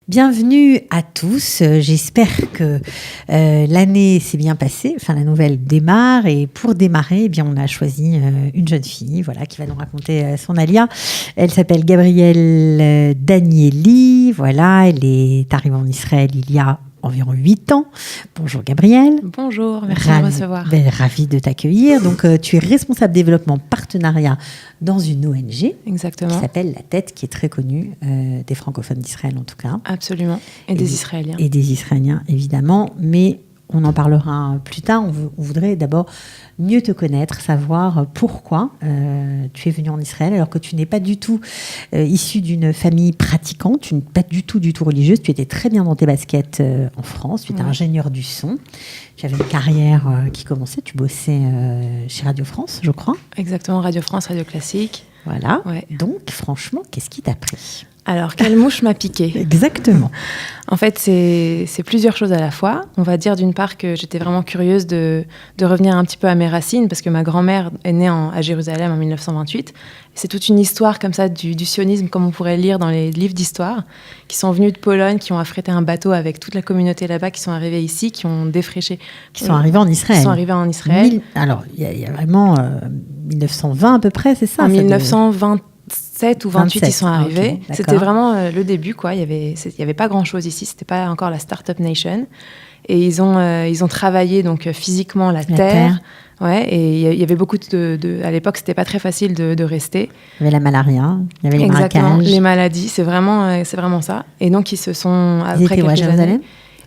Bienvenue à tous. J'espère que l'année s'est bien passée. Enfin, la nouvelle démarre et pour démarrer, eh bien, on a choisi une jeune fille, voilà, qui va nous raconter son alia. Elle s'appelle Gabrielle Danieli. Voilà, elle est arrivée en Israël il y a environ 8 ans. Bonjour Gabrielle. Bonjour, merci de me recevoir. Ravie de t'accueillir. Donc, tu es responsable développement partenariat dans une ONG. Exactement. Qui s'appelle La Tête, qui est très connue des francophones d'Israël en tout cas. Absolument. Et des Israéliens. Et des Israéliens, évidemment. Mais on en parlera plus tard. On voudrait d'abord mieux te connaître, savoir pourquoi tu es venue en Israël alors que tu n'es pas du tout issue d'une famille pratiquante, tu n'es pas du tout religieuse. Tu étais très bien dans tes baskets en France, tu étais ingénieur du son. Tu avais une carrière qui commençait, tu bossais chez Radio France, je crois. Exactement, Radio France, Radio Classique. Voilà. Ouais. Donc, franchement, qu'est-ce qui t'a pris ? Alors, quelle mouche m'a piqué ? Exactement. En fait, c'est plusieurs choses à la fois. On va dire d'une part que j'étais vraiment curieuse de revenir un petit peu à mes racines, parce que ma grand-mère est née à Jérusalem en 1928. C'est toute une histoire comme ça du sionisme, comme on pourrait lire dans les livres d'histoire, qui sont venus de Pologne, qui ont affrété un bateau avec toute la communauté là-bas, qui sont arrivés ici, qui ont défriché... Qui sont arrivés en Israël. Qui sont arrivés en Israël. Alors, il y a vraiment 1920 à peu près, c'est ça ? En 1927 ou 28, ils sont arrivés. Okay, c'était vraiment le début, quoi. Il y avait pas grand-chose ici. C'était pas encore la Startup Nation. Et ils ont travaillé donc physiquement la terre. Ouais, et il y avait beaucoup à l'époque, c'était pas très facile de rester. Il y avait la malaria, il y avait les braquages. Les maladies, c'est vraiment ça. Et donc ils se sont après quelques Jérusalem.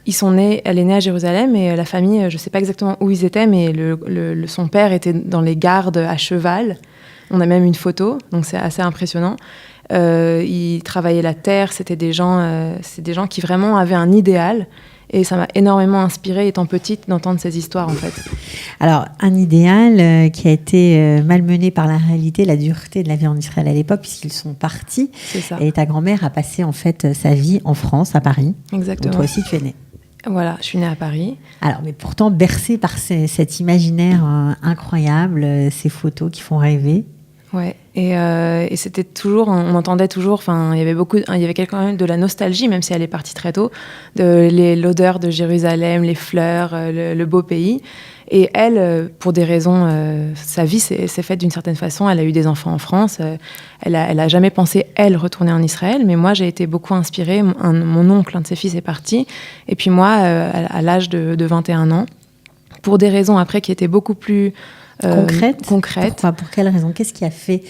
Ils sont nés. Elle est née à Jérusalem et la famille, je sais pas exactement où ils étaient, mais son père était dans les gardes à cheval. On a même une photo, donc c'est assez impressionnant. Ils travaillaient la terre, c'est des gens qui vraiment avaient un idéal. Et ça m'a énormément inspirée, étant petite, d'entendre ces histoires, en fait. Alors, un idéal qui a été malmené par la réalité, la dureté de la vie en Israël à l'époque, puisqu'ils sont partis. C'est ça. Et ta grand-mère a passé, en fait, sa vie en France, à Paris. Exactement. Où toi aussi, tu es née. Voilà, je suis née à Paris. Alors, mais pourtant, bercée par cet imaginaire incroyable, ces photos qui font rêver. Ouais, et c'était toujours, on entendait toujours, enfin, il y avait quand même de la nostalgie, même si elle est partie très tôt, l'odeur de Jérusalem, les fleurs, le beau pays. Et elle, pour des raisons, sa vie s'est faite d'une certaine façon. Elle a eu des enfants en France. Elle a jamais pensé, elle, retourner en Israël. Mais moi, j'ai été beaucoup inspirée. Mon oncle, un de ses fils, est parti. Et puis moi, à l'âge de 21 ans, pour des raisons après qui étaient beaucoup plus... concrète. Pourquoi ? Pour quelle raison ? Qu'est-ce qui a fait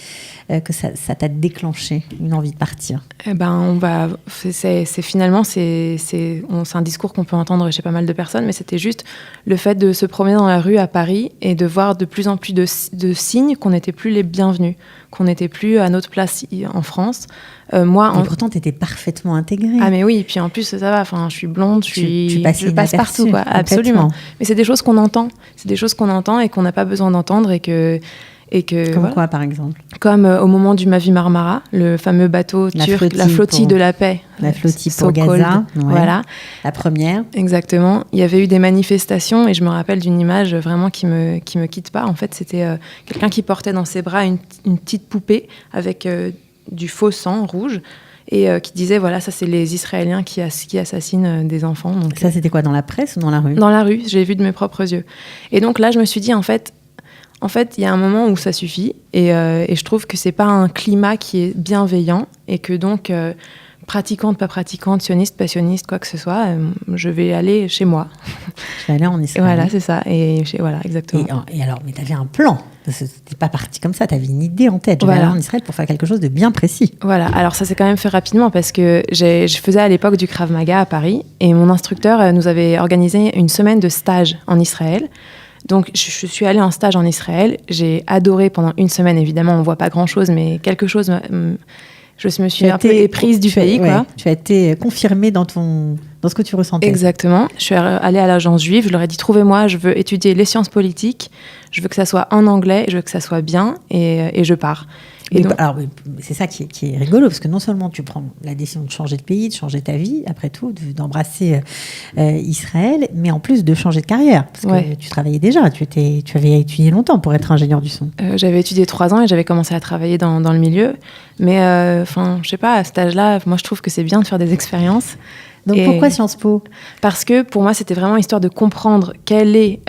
que ça t'a déclenché une envie de partir ? Eh ben, finalement, c'est un discours qu'on peut entendre chez pas mal de personnes, mais c'était juste le fait de se promener dans la rue à Paris et de voir de plus en plus de signes qu'on n'était plus les bienvenus, qu'on n'était plus à notre place en France. Mais pourtant, tu étais parfaitement intégrée. Ah mais oui, et puis en plus, ça va, je suis blonde, je passe partout, quoi. Complètement. Absolument. Mais c'est des choses qu'on entend, et qu'on n'a pas besoin d'entendre et que Comme voilà. Quoi, par exemple ? Comme au moment du Mavi Marmara, le fameux bateau turc, la flottille de la paix. La flottille pour Gaza, ouais. Voilà. La première. Exactement. Il y avait eu des manifestations et je me rappelle d'une image vraiment qui me quitte pas. En fait, c'était quelqu'un qui portait dans ses bras une petite poupée avec du faux sang rouge et qui disait, voilà, ça c'est les Israéliens qui assassinent des enfants. Donc, ça, c'était quoi, dans la presse ou dans la rue ? Dans la rue, j'ai vu de mes propres yeux. Et donc là, je me suis dit, en fait, il y a un moment où ça suffit et je trouve que c'est pas un climat qui est bienveillant et que donc, pratiquante, pas pratiquante, sioniste, pas sioniste, quoi que ce soit, je vais aller chez moi. Je vais aller en Israël. Voilà, c'est ça. Voilà, exactement. Et alors, mais t'avais un plan. Parce que t'es pas partie comme ça, t'avais une idée en tête. Je vais aller en Israël pour faire quelque chose de bien précis. Voilà, alors ça s'est quand même fait rapidement parce que je faisais à l'époque du Krav Maga à Paris et mon instructeur nous avait organisé une semaine de stage en Israël. Donc, je suis allée en stage en Israël. J'ai adoré pendant une semaine, évidemment, on voit pas grand-chose, mais quelque chose... Je me suis un peu éprise du pays, quoi. Tu as été confirmée dans ce que tu ressentais. Exactement. Je suis allée à l'agence juive, je leur ai dit, trouvez-moi, je veux étudier les sciences politiques, je veux que ça soit en anglais, je veux que ça soit bien, et je pars. Alors, c'est ça qui est rigolo, parce que non seulement tu prends la décision de changer de pays, de changer ta vie, après tout, d'embrasser Israël, mais en plus de changer de carrière, parce que tu travaillais déjà, tu avais étudié longtemps pour être ingénieur du son. J'avais étudié 3 ans et j'avais commencé à travailler dans le milieu, mais je sais pas, à cet âge-là, moi je trouve que c'est bien de faire des expériences. Donc pourquoi Sciences Po ? Parce que pour moi, c'était vraiment histoire de comprendre quel est...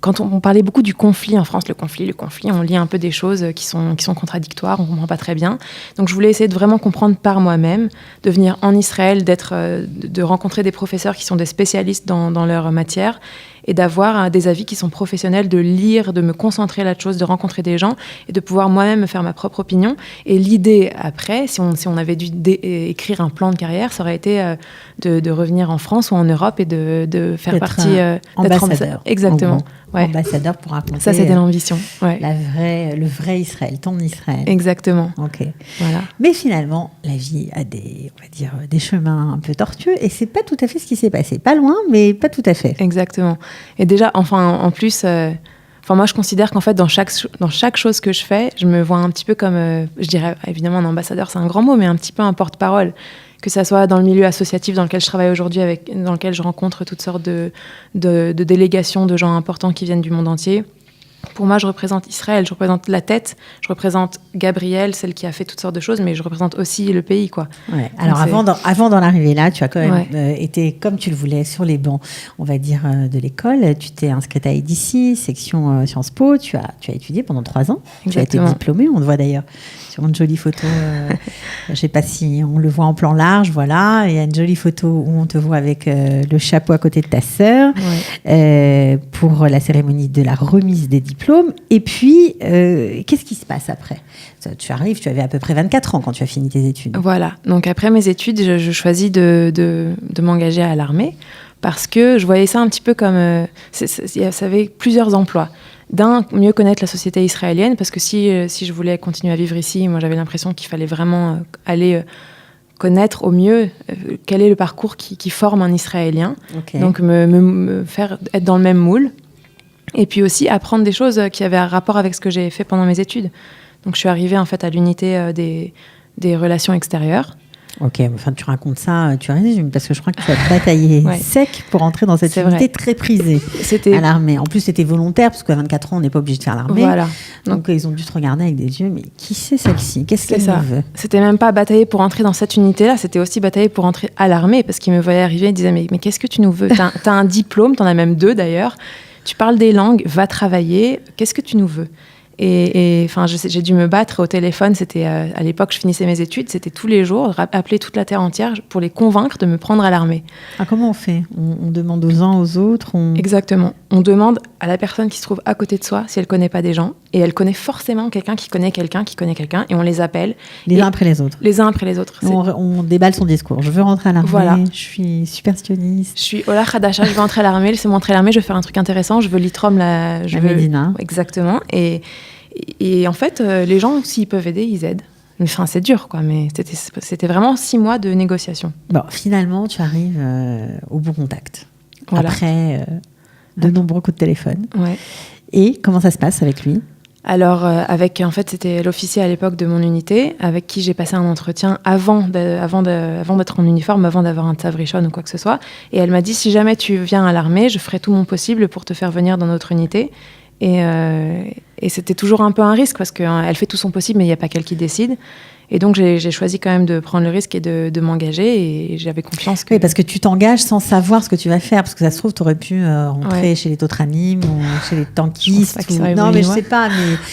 quand on parlait beaucoup du conflit en France, le conflit, on lit un peu des choses qui sont contradictoires, on ne comprend pas très bien. Donc je voulais essayer de vraiment comprendre par moi-même, de venir en Israël, de rencontrer des professeurs qui sont des spécialistes dans leur matière, et d'avoir des avis qui sont professionnels, de lire, de me concentrer là-dessus, de rencontrer des gens et de pouvoir moi-même me faire ma propre opinion. Et l'idée après, si on avait dû écrire un plan de carrière, ça aurait été de revenir en France ou en Europe et de faire partie... d'être ambassadeur. Exactement. Ouais. Ambassadeur pour raconter... Ça, c'était l'ambition. Ouais. Le vrai Israël, ton Israël. Exactement. Ok. Voilà. Mais finalement, la vie a des chemins un peu tortueux et c'est pas tout à fait ce qui s'est passé. Pas loin, mais pas tout à fait. Exactement. Et déjà, en plus... moi, je considère qu'en fait, dans chaque chose que je fais, je me vois un petit peu comme, je dirais évidemment un ambassadeur, c'est un grand mot, mais un petit peu un porte-parole. Que ça soit dans le milieu associatif dans lequel je travaille aujourd'hui, dans lequel je rencontre toutes sortes de délégations de gens importants qui viennent du monde entier. Pour moi, je représente Israël, je représente la tête, je représente Gabrielle, celle qui a fait toutes sortes de choses, mais je représente aussi le pays, quoi. Ouais. Alors, avant d'en arriver là, tu as quand même été, comme tu le voulais, sur les bancs, on va dire, de l'école. Tu t'es inscrite à EDC, section Sciences Po. Tu as étudié pendant 3 ans. Exactement. Tu as été diplômée, on te voit d'ailleurs sur une jolie photo. Je ne sais pas si on le voit en plan large, voilà. Il y a une jolie photo où on te voit avec le chapeau à côté de ta sœur pour la cérémonie de la remise des diplômes. Et puis, qu'est-ce qui se passe après ? Tu arrives, tu avais à peu près 24 ans quand tu as fini tes études. Voilà. Donc après mes études, je choisis de m'engager à l'armée parce que je voyais ça un petit peu comme... ça avait plusieurs emplois. D'un, mieux connaître la société israélienne, parce que si je voulais continuer à vivre ici, moi j'avais l'impression qu'il fallait vraiment aller connaître au mieux quel est le parcours qui forme un Israélien. Okay. Donc me faire être dans le même moule. Et puis aussi apprendre des choses qui avaient un rapport avec ce que j'ai fait pendant mes études. Donc je suis arrivée en fait à l'unité des relations extérieures. Ok, enfin tu racontes ça, tu résumes, parce que je crois que tu as bataillé sec pour entrer dans cette unité très prisée à l'armée. En plus, c'était volontaire, parce qu'à 24 ans, on n'est pas obligé de faire l'armée. Voilà. Donc ils ont dû te regarder avec des yeux, mais qui c'est celle-ci ? Qu'est-ce qu'elle veut ? C'était même pas batailler pour entrer dans cette unité-là, c'était aussi batailler pour entrer à l'armée, parce qu'ils me voyaient arriver et disaient mais qu'est-ce que tu nous veux ? T'as un diplôme, t'en as même 2 d'ailleurs, tu parles des langues, va travailler, qu'est-ce que tu nous veux ? Et j'ai dû me battre au téléphone. C'était à l'époque, je finissais mes études, c'était tous les jours, appeler toute la terre entière pour les convaincre de me prendre à l'armée. Ah, comment on fait ? On demande aux uns, aux autres Exactement. On demande à la personne qui se trouve à côté de soi si elle connaît pas des gens, et elle connaît forcément quelqu'un qui connaît quelqu'un qui connaît quelqu'un, et on les appelle. Les uns après les autres. Les uns après les autres. On déballe son discours. Je veux rentrer à l'armée. Voilà. Je suis superstionniste. Je suis Ola Khadasha. Je veux entrer à l'armée. Laissez-moi entrer à l'armée. Je veux faire un truc intéressant. Je veux l'Itrom la Médina. Exactement. Et en fait, les gens, s'ils peuvent aider, ils aident. Enfin, c'est dur, quoi, mais c'était vraiment 6 mois de négociation. Bon, finalement, tu arrives au bon contact. Voilà. Après de nombreux coups de téléphone. Ouais. Et comment ça se passe avec lui ? Alors, en fait, c'était l'officier à l'époque de mon unité, avec qui j'ai passé un entretien avant d'être en uniforme, avant d'avoir un tavrichon ou quoi que ce soit. Et elle m'a dit, si jamais tu viens à l'armée, je ferai tout mon possible pour te faire venir dans notre unité. Et c'était toujours un peu un risque parce qu'elle fait tout son possible, mais il n'y a pas qu'elle qui décide. Et donc, j'ai choisi quand même de prendre le risque et de m'engager. Et j'avais confiance que... Oui, parce que tu t'engages sans savoir ce que tu vas faire. Parce que ça se trouve, tu aurais pu rentrer chez les Totranim ou chez les tankistes. Non, mais je ne sais pas.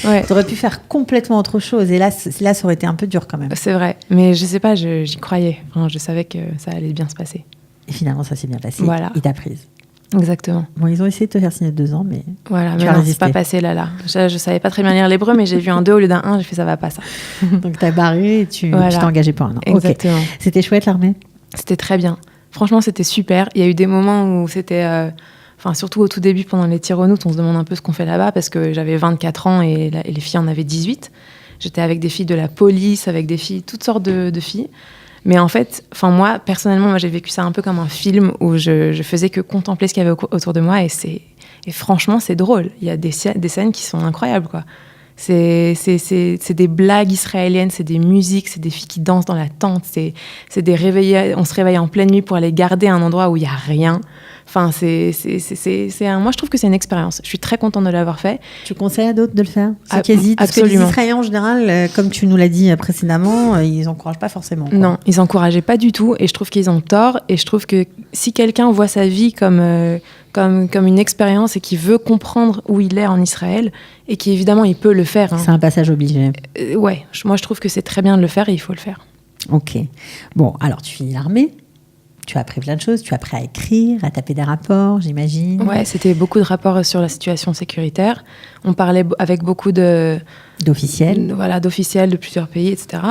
Mais tu aurais pu faire complètement autre chose. Et là, ça aurait été un peu dur quand même. C'est vrai. Mais je ne sais pas, j'y croyais. Enfin, je savais que ça allait bien se passer. Et finalement, ça s'est bien passé. Voilà. Il t'a prise. Exactement. Bon, ils ont essayé de te faire signer 2 ans, mais voilà, mais non, c'est pas passé là. Je savais pas très bien lire l'hébreu, mais j'ai vu un 2 au lieu d'un 1, j'ai fait ça va pas ça. Donc t'as barré et tu t'es engagé pour 1 an. Exactement. Okay. C'était chouette l'armée ? C'était très bien. Franchement, c'était super. Il y a eu des moments où c'était... surtout au tout début, pendant les tirs au nout, on se demande un peu ce qu'on fait là-bas, parce que j'avais 24 ans et les filles en avaient 18. J'étais avec des filles de la police, avec des filles, toutes sortes de filles. Mais en fait, moi, personnellement, j'ai vécu ça un peu comme un film où je faisais que contempler ce qu'il y avait autour de moi et franchement, c'est drôle. Il y a des scènes qui sont incroyables, quoi. C'est des blagues israéliennes, c'est des musiques, c'est des filles qui dansent dans la tente, c'est des réveillés. On se réveille en pleine nuit pour aller garder un endroit où il y a rien. Enfin, moi, je trouve que c'est une expérience. Je suis très contente de l'avoir fait. Tu conseilles à d'autres de le faire? Ceux qui hésitent? Parce que les Israéliens, en général, comme tu nous l'as dit précédemment, ils n'encouragent pas forcément. Quoi. Non, ils n'encourageaient pas du tout. Et je trouve qu'ils ont tort. Et je trouve que si quelqu'un voit sa vie comme une expérience et qui veut comprendre où il est en Israël, et qui, évidemment, il peut le faire. Hein. C'est un passage obligé. Ouais, moi, je trouve que c'est très bien de le faire et il faut le faire. Ok. Bon, alors, tu finis l'armée. Tu as appris plein de choses, tu as appris à écrire, à taper des rapports, j'imagine. Ouais, c'était beaucoup de rapports sur la situation sécuritaire. On parlait avec beaucoup d'officiels. Voilà, d'officiels de plusieurs pays, etc.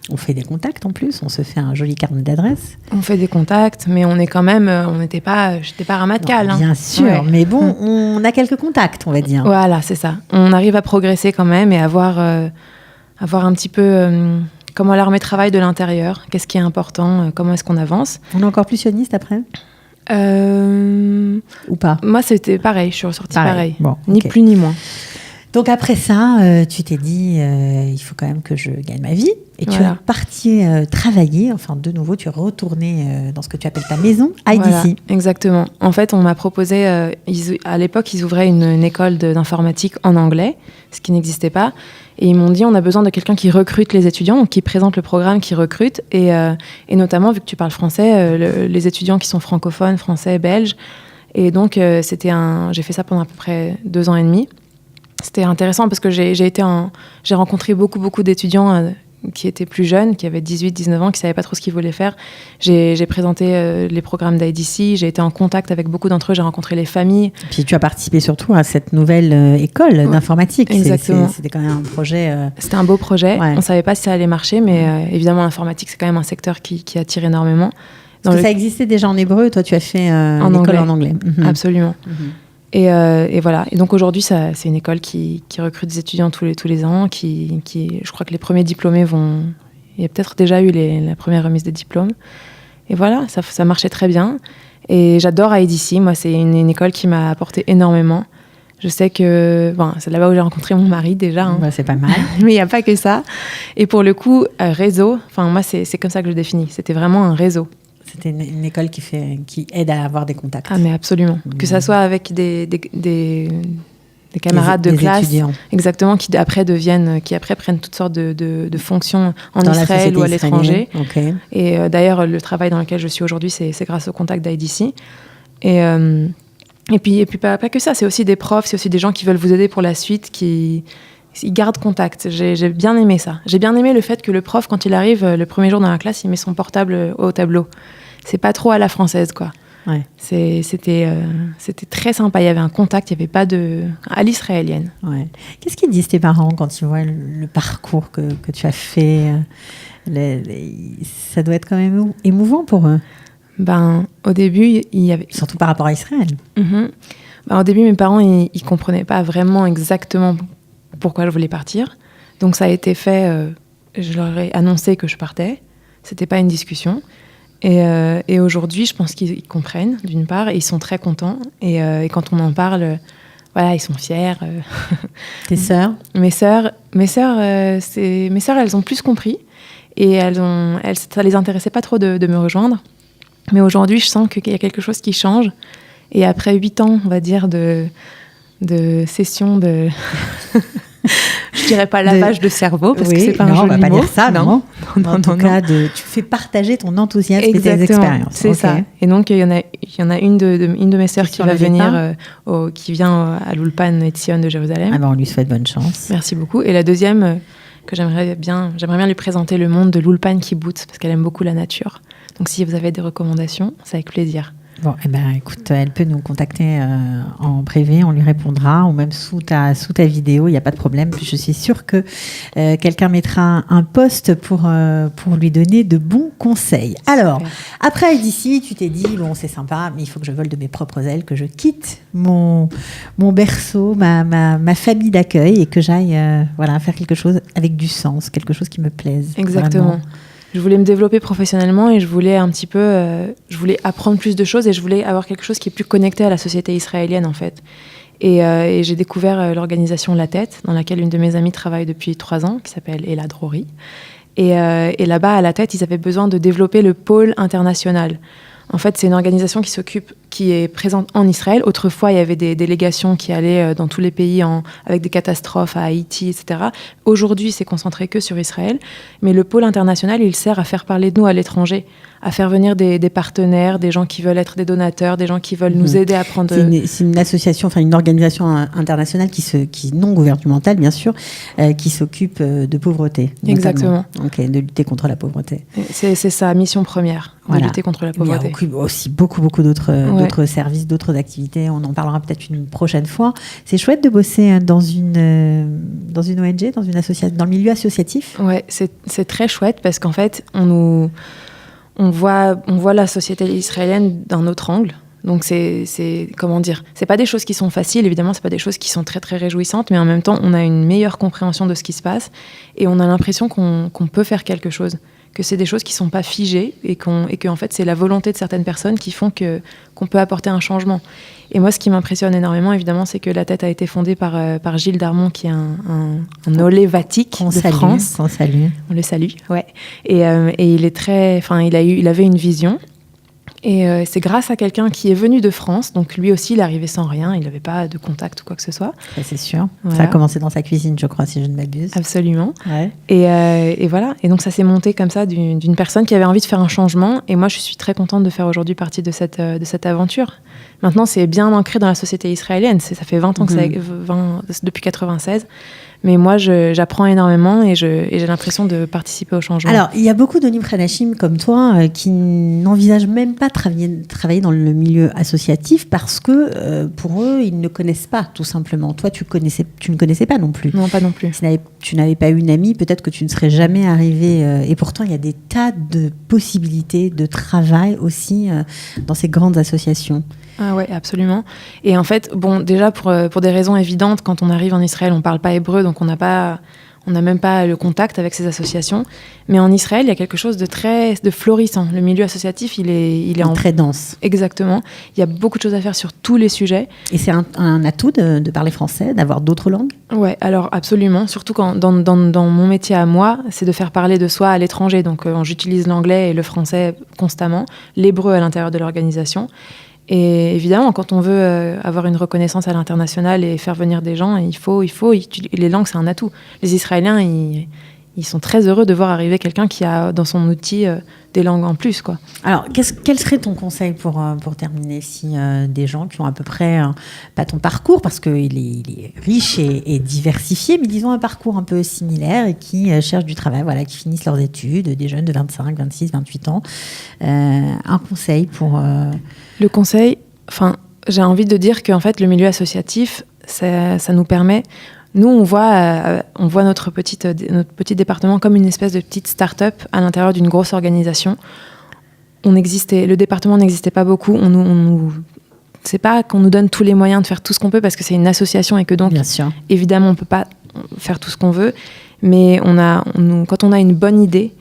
On fait des contacts en plus, on se fait un joli carnet d'adresses. On fait des contacts, mais on est quand même, j'étais pas Ramatkal. Non, bien sûr, ouais. Mais bon, on a quelques contacts, on va dire. Voilà, c'est ça. On arrive à progresser quand même et avoir un petit peu... comment l'armée travaille de l'intérieur, qu'est-ce qui est important, comment est-ce qu'on avance. On est encore plus sioniste après Ou pas? Moi, c'était pareil, je suis ressortie pareil. Bon, ni plus ni moins. Donc après ça, tu t'es dit, il faut quand même que je gagne ma vie. Et tu es parti travailler, enfin de nouveau, tu es retourné dans ce que tu appelles ta maison, à IDC. Voilà, exactement. En fait, on m'a proposé, à l'époque, ils ouvraient une école d'informatique en anglais, ce qui n'existait pas. Et ils m'ont dit, on a besoin de quelqu'un qui recrute les étudiants, donc qui présente le programme, qui recrute. Et notamment, vu que tu parles français, les étudiants qui sont francophones, français, belges. Et donc, j'ai fait ça pendant à peu près 2 ans et demi. C'était intéressant parce que j'ai rencontré beaucoup d'étudiants qui étaient plus jeunes, qui avaient 18-19 ans, qui ne savaient pas trop ce qu'ils voulaient faire. J'ai présenté les programmes d'IDC, j'ai été en contact avec beaucoup d'entre eux, j'ai rencontré les familles. Puis tu as participé surtout à cette nouvelle école d'informatique. Exactement. C'était quand même un projet... C'était un beau projet. Ouais. On ne savait pas si ça allait marcher, mais évidemment, l'informatique, c'est quand même un secteur qui attire énormément. Parce que ça existait déjà en hébreu, toi tu as fait l'école en anglais. Absolument. Et voilà. Et donc aujourd'hui, c'est une école qui recrute des étudiants tous les ans. Je crois que les premiers diplômés vont... Il y a peut-être déjà eu la première remise des diplômes. Et voilà, ça marchait très bien. Et j'adore IDC. Moi, c'est une école qui m'a apporté énormément. Je sais que... c'est là-bas où j'ai rencontré mon mari déjà. Hein. C'est pas mal. Mais il n'y a pas que ça. Et pour le coup, réseau, moi, c'est comme ça que je le définis. C'était vraiment un réseau. C'était une école qui aide à avoir des contacts. Ah, mais absolument. Que ça soit avec des camarades de classe. Étudiants. Exactement, qui après prennent toutes sortes de fonctions en Israël ou à l'étranger. Okay. Et d'ailleurs, le travail dans lequel je suis aujourd'hui, c'est grâce au contact d'IDC. Et puis pas que ça, c'est aussi des profs, c'est aussi des gens qui veulent vous aider pour la suite, ils gardent contact. J'ai bien aimé ça. J'ai bien aimé le fait que le prof, quand il arrive le premier jour dans la classe, il met son portable au tableau. C'est pas trop à la française, quoi. Ouais. C'était très sympa. Il y avait un contact, il n'y avait pas à l'israélienne. Ouais. Qu'est-ce qu'ils disent tes parents quand ils voient le parcours que tu as fait? Ça doit être quand même émouvant pour eux. Au début, il y avait... Surtout par rapport à Israël. Mm-hmm. Au début, mes parents, ils comprenaient pas vraiment exactement pourquoi je voulais partir. Donc ça a été fait, je leur ai annoncé que je partais. C'était pas une discussion. Et aujourd'hui, je pense qu'ils comprennent, d'une part, et ils sont très contents. Et quand on en parle, ils sont fiers. Tes sœurs? Mes sœurs, elles ont plus compris. Et ça les intéressait pas trop de me rejoindre. Mais aujourd'hui, je sens qu'il y a quelque chose qui change. Et après 8 ans, on va dire, de session de... Je dirais pas lavage de cerveau, parce que c'est pas un joli mot. On va pas dire ça, non. En tout cas, tu fais partager ton enthousiasme et tes expériences. C'est ça. Et donc, il y en a une de mes sœurs qui va venir, qui vient à l'Ulpan Etzion de Jérusalem. On lui souhaite bonne chance. Merci beaucoup. Et la deuxième, que j'aimerais bien lui présenter le monde de l'Ulpan Kibbutz, parce qu'elle aime beaucoup la nature. Donc, si vous avez des recommandations, c'est avec plaisir. Bon, écoute, elle peut nous contacter en privé, on lui répondra, ou même sous ta vidéo, il n'y a pas de problème. Puis je suis sûre que quelqu'un mettra un post pour lui donner de bons conseils. Alors, après IDC, tu t'es dit, c'est sympa, mais il faut que je vole de mes propres ailes, que je quitte mon berceau, ma famille d'accueil, et que j'aille faire quelque chose avec du sens, quelque chose qui me plaise. Exactement. Vraiment. Je voulais me développer professionnellement et je voulais je voulais apprendre plus de choses et je voulais avoir quelque chose qui est plus connecté à la société israélienne, en fait. Et j'ai découvert l'organisation La Tête, dans laquelle une de mes amies travaille depuis 3 ans, qui s'appelle Ella Drori. Et là-bas, à La Tête, ils avaient besoin de développer le pôle international. En fait, c'est une organisation qui est présente en Israël. Autrefois, il y avait des délégations qui allaient dans tous les pays avec des catastrophes à Haïti, etc. Aujourd'hui, c'est concentré que sur Israël. Mais le pôle international, il sert à faire parler de nous à l'étranger, à faire venir des partenaires, des gens qui veulent être des donateurs, des gens qui veulent nous aider à prendre... C'est une association, enfin une organisation internationale qui non gouvernementale, bien sûr, qui s'occupe de pauvreté. Exactement. Donc, de lutter contre la pauvreté. C'est sa mission première, de lutter contre la pauvreté. Il y a aussi beaucoup d'autres services, d'autres activités. On en parlera peut-être une prochaine fois. C'est chouette de bosser dans une ONG, dans le milieu associatif. Ouais, c'est très chouette parce qu'en fait, on voit la société israélienne d'un autre angle. Donc comment dire, c'est pas des choses qui sont faciles, évidemment, c'est pas des choses qui sont très très réjouissantes, mais en même temps, on a une meilleure compréhension de ce qui se passe et on a l'impression qu'on peut faire quelque chose, que c'est des choses qui sont pas figées et que en fait c'est la volonté de certaines personnes qui font qu'on peut apporter un changement. Et moi, ce qui m'impressionne énormément, évidemment, c'est que La Tête a été fondée par Gilles Darmon, qui est un olévatique de France. On salue. On le salue, ouais. Et il est il avait une vision. Et c'est grâce à quelqu'un qui est venu de France, donc lui aussi il est arrivé sans rien, il n'avait pas de contact ou quoi que ce soit. Ça, c'est sûr. Voilà. Ça a commencé dans sa cuisine, je crois, si je ne m'abuse. Absolument. Ouais. Et voilà. Et donc ça s'est monté comme ça d'une personne qui avait envie de faire un changement. Et moi je suis très contente de faire aujourd'hui partie de cette aventure. Maintenant c'est bien ancré dans la société israélienne. Ça fait 20 ans que depuis 96. Mais moi, j'apprends énormément et j'ai l'impression de participer au changement. Alors, il y a beaucoup d'Onim Hadashim comme toi qui n'envisagent même pas travailler dans le milieu associatif parce que pour eux, ils ne connaissent pas, tout simplement. Toi, tu ne connaissais pas non plus. Non, pas non plus. Si tu n'avais pas eu une amie, peut-être que tu ne serais jamais arrivé. Et pourtant, il y a des tas de possibilités de travail aussi dans ces grandes associations. Ah ouais, absolument. Et en fait, bon, déjà pour des raisons évidentes, quand on arrive en Israël, on parle pas hébreu, donc on n'a même pas le contact avec ces associations. Mais en Israël, il y a quelque chose de florissant. Le milieu associatif, il est très dense. Exactement. Il y a beaucoup de choses à faire sur tous les sujets. Et c'est un atout de parler français, d'avoir d'autres langues ? Ouais, alors absolument. Surtout dans mon métier à moi, c'est de faire parler de soi à l'étranger. Donc j'utilise l'anglais et le français constamment, l'hébreu à l'intérieur de l'organisation. Et évidemment, quand on veut avoir une reconnaissance à l'international et faire venir des gens, les langues, c'est un atout. Les Israéliens, ils sont très heureux de voir arriver quelqu'un qui a dans son outil des langues en plus, quoi. Alors, quel serait ton conseil pour terminer, si des gens qui ont à peu près, pas ton parcours, parce qu'il est riche et diversifié, mais disons un parcours un peu similaire et qui cherchent du travail, voilà, qui finissent leurs études, des jeunes de 25, 26, 28 ans, un conseil pour... Le conseil, j'ai envie de dire qu'en fait, le milieu associatif, ça nous permet... Nous, on voit notre petit département comme une espèce de petite start-up à l'intérieur d'une grosse organisation. Le département n'existait pas beaucoup. C'est pas qu'on nous donne tous les moyens de faire tout ce qu'on peut parce que c'est une association et que donc, évidemment, on peut pas faire tout ce qu'on veut. Mais quand on a une bonne idée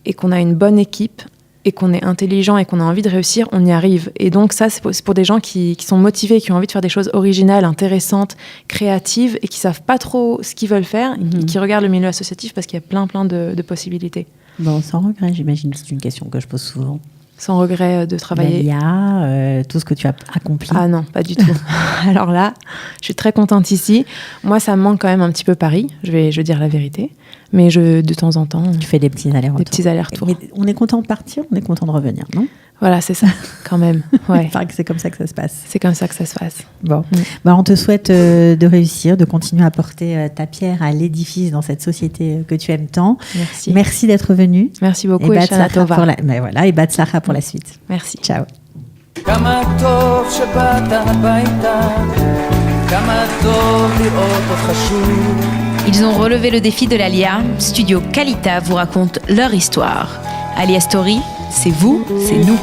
et qu'on a une bonne équipe et qu'on est intelligent et qu'on a envie de réussir, on y arrive. Et donc ça, c'est pour des gens qui sont motivés, qui ont envie de faire des choses originales, intéressantes, créatives et qui savent pas trop ce qu'ils veulent faire, et qui regardent le milieu associatif parce qu'il y a plein de possibilités. Bon, sans regret, j'imagine. C'est une question que je pose souvent. Sans regret de travailler. Tout ce que tu as accompli. Ah non, pas du tout. Alors là, je suis très contente ici. Moi, ça me manque quand même un petit peu Paris, je vais dire la vérité. Mais de temps en temps... Tu fais des petits allers-retours. Mais on est content de partir, on est content de revenir, non ? Voilà, c'est ça, quand même. Ouais. C'est comme ça que ça se passe. C'est comme ça que ça se passe. Bon. On te souhaite de réussir, de continuer à apporter ta pierre à l'édifice dans cette société que tu aimes tant. Merci. Merci d'être venu. Merci beaucoup. Et Batzlacha pour la suite. Merci. Ciao. Ils ont relevé le défi de l'Alia. Studio Kalita vous raconte leur histoire. Alia Story, c'est vous, c'est nous.